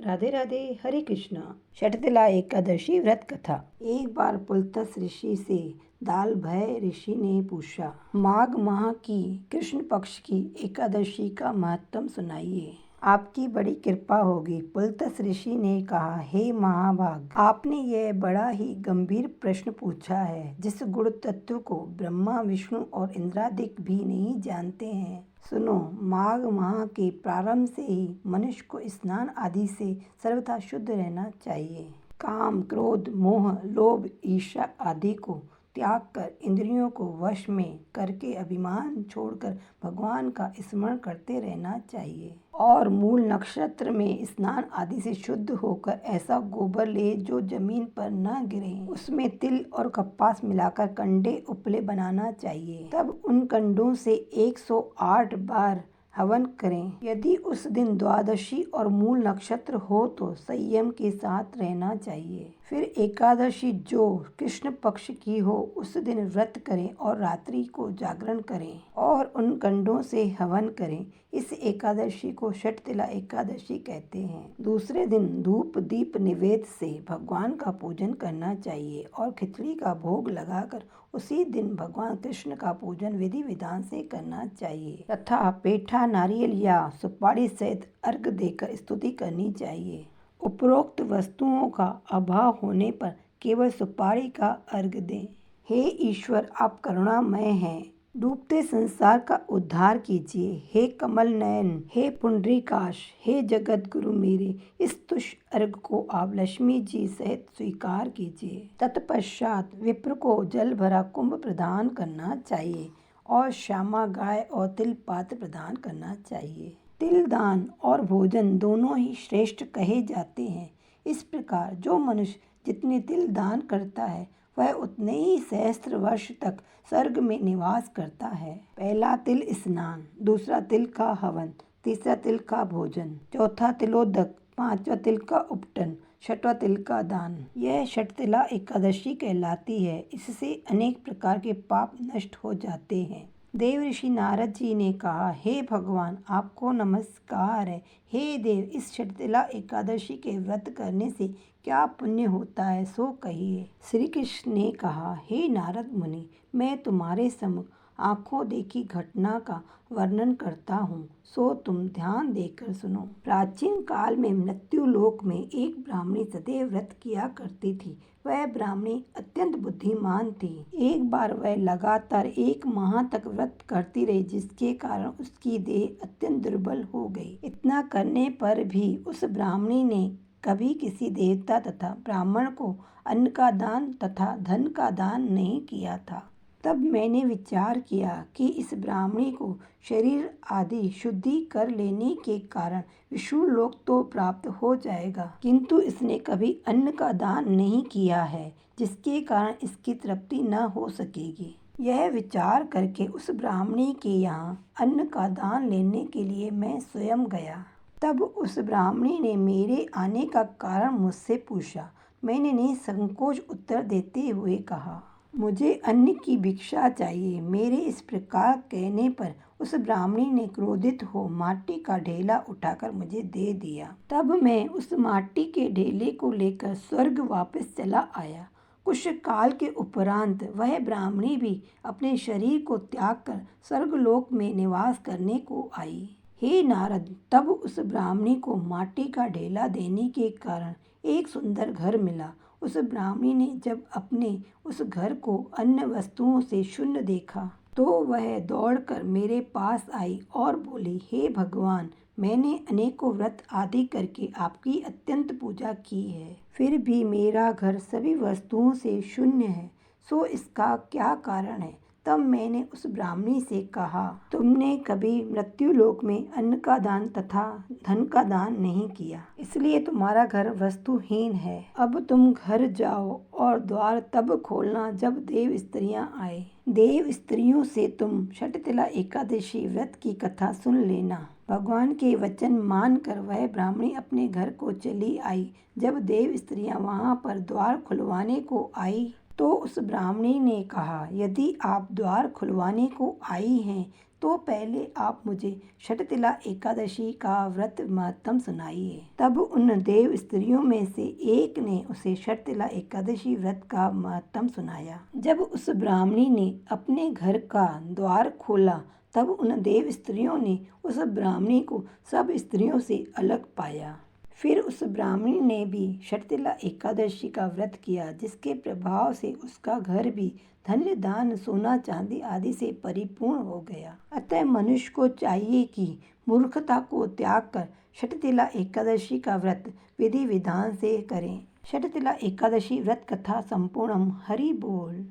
राधे राधे। हरे कृष्णा। शटतिला एकादशी व्रत कथा। एक बार पुलत्स ऋषि से दाल भय ऋषि ने पूछा, माघ माह की कृष्ण पक्ष की एकादशी का महत्व सुनाइए, आपकी बड़ी कृपा होगी। पुलत्स ऋषि ने कहा, हे महाभाग, आपने यह बड़ा ही गंभीर प्रश्न पूछा है जिस गुण तत्व को ब्रह्मा विष्णु और इंद्रादिक भी नहीं जानते हैं। सुनो, माघ माह के प्रारंभ से ही मनुष्य को स्नान आदि से सर्वथा शुद्ध रहना चाहिए। काम, क्रोध, मोह, लोभ, ईर्ष्या आदि को त्याग कर इंद्रियों को वश में करके अभिमान छोड़कर भगवान का स्मरण करते रहना चाहिए। और मूल नक्षत्र में स्नान आदि से शुद्ध होकर ऐसा गोबर ले जो जमीन पर न गिरे, उसमें तिल और कपास मिलाकर कंडे उपले बनाना चाहिए। तब उन कंडों से 108 बार हवन करें। यदि उस दिन द्वादशी और मूल नक्षत्र हो तो संयम के साथ रहना चाहिए। फिर एकादशी जो कृष्ण पक्ष की हो उस दिन व्रत करें और रात्रि को जागरण करें और उन कंडों से हवन करें। इस एकादशी को शटतिला एकादशी कहते हैं। दूसरे दिन धूप दीप निवेद से भगवान का पूजन करना चाहिए और खिचड़ी का भोग लगाकर उसी दिन भगवान कृष्ण का पूजन विधि विधान से करना चाहिए तथा पेठा, नारियल या सुपारी सहित अर्घ देकर स्तुति करनी चाहिए। उपरोक्त वस्तुओं का अभाव होने पर केवल सुपारी का अर्घ दें। हे ईश्वर, आप करुणामय हैं, डूबते संसार का उद्धार कीजिए। हे कमल नयन, हे पुंडरीकाक्ष, हे जगत गुरु, मेरे इस तुष्ट अर्घ को आप लक्ष्मी जी सहित स्वीकार कीजिए। तत्पश्चात विप्र को जल भरा कुंभ प्रदान करना चाहिए और श्यामा गाय और तिल पात्र प्रदान करना चाहिए। तिल दान और भोजन दोनों ही श्रेष्ठ कहे जाते हैं। इस प्रकार जो मनुष्य जितने तिल दान करता है वह उतने ही सहस्त्र वर्ष तक स्वर्ग में निवास करता है। पहला तिल स्नान, दूसरा तिल का हवन, तीसरा तिल का भोजन, चौथा तिलोदक, पांचवा तिल का उपटन, छठवां तिल का दान। यह शटतिला एकादशी कहलाती है। इससे अनेक प्रकार के पाप नष्ट हो जाते हैं। देव ऋषि नारद जी ने कहा, हे भगवान, आपको नमस्कार है। हे देव, इस शटतिला एकादशी के व्रत करने से क्या पुण्य होता है सो कहिए। श्री कृष्ण ने कहा, हे नारद मुनि, मैं तुम्हारे सम्मुख आंखों देखी घटना का वर्णन करता हूँ, सो तुम ध्यान देकर सुनो। प्राचीन काल में मृत्यु लोक में एक ब्राह्मणी सदैव व्रत किया करती थी। वह ब्राह्मणी अत्यंत बुद्धिमान थी। एक बार वह लगातार 1 माह तक व्रत करती रही, जिसके कारण उसकी देह अत्यंत दुर्बल हो गई। इतना करने पर भी उस ब्राह्मणी ने कभी किसी देवता तथा ब्राह्मण को अन्न का दान तथा धन का दान नहीं किया था। तब मैंने विचार किया कि इस ब्राह्मणी को शरीर आदि शुद्धि कर लेने के कारण विष्णु लोक तो प्राप्त हो जाएगा, किंतु इसने कभी अन्न का दान नहीं किया है, जिसके कारण इसकी तृप्ति न हो सकेगी। यह विचार करके उस ब्राह्मणी के यहाँ अन्न का दान लेने के लिए मैं स्वयं गया। तब उस ब्राह्मणी ने मेरे आने का कारण मुझसे पूछा। मैंने निसंकोच उत्तर देते हुए कहा, मुझे अन्न की भिक्षा चाहिए। मेरे इस प्रकार कहने पर उस ब्राह्मणी ने क्रोधित हो माटी का ढेला उठाकर मुझे दे दिया। तब मैं उस माटी के ढेले को लेकर स्वर्ग वापस चला आया। कुछ काल के उपरांत वह ब्राह्मणी भी अपने शरीर को त्याग कर स्वर्गलोक में निवास करने को आई। हे नारद, तब उस ब्राह्मणी को माटी का ढेला देने के कारण एक सुंदर घर मिला। उस ब्राह्मणी ने जब अपने उस घर को अन्य वस्तुओं से शून्य देखा तो वह दौड़कर मेरे पास आई और बोली, हे भगवान, मैंने अनेकों व्रत आदि करके आपकी अत्यंत पूजा की है, फिर भी मेरा घर सभी वस्तुओं से शून्य है, सो इसका क्या कारण है। तब मैंने उस ब्राह्मणी से कहा, तुमने कभी मृत्युलोक में अन्न का दान तथा धन का दान नहीं किया, इसलिए तुम्हारा घर वस्तुहीन है। अब तुम घर जाओ और द्वार तब खोलना जब देव स्त्रियां आए। देव स्त्रियों से तुम शटतिला एकादशी व्रत की कथा सुन लेना। भगवान के वचन मानकर वह ब्राह्मणी अपने घर को चली आई। जब देव स्त्रियां वहां पर द्वार खुलवाने को आई तो उस ब्राह्मणी ने कहा, यदि आप द्वार खुलवाने को आई हैं तो पहले आप मुझे शटतिला एकादशी का व्रत महत्म सुनाइए। तब उन देव स्त्रियों में से एक ने उसे शटतिला एकादशी व्रत का महत्म सुनाया। जब उस ब्राह्मणी ने अपने घर का द्वार खोला तब उन देव स्त्रियों ने उस ब्राह्मणी को सब स्त्रियों से अलग पाया। फिर उस ब्राह्मणी ने भी शटतिला एकादशी का व्रत किया, जिसके प्रभाव से उसका घर भी धन्य दान सोना चांदी आदि से परिपूर्ण हो गया। अतः मनुष्य को चाहिए कि मूर्खता को त्याग कर शटतिला एकादशी का व्रत विधि विधान से करें। शटतिला एकादशी व्रत कथा संपूर्णम। हरि बोल।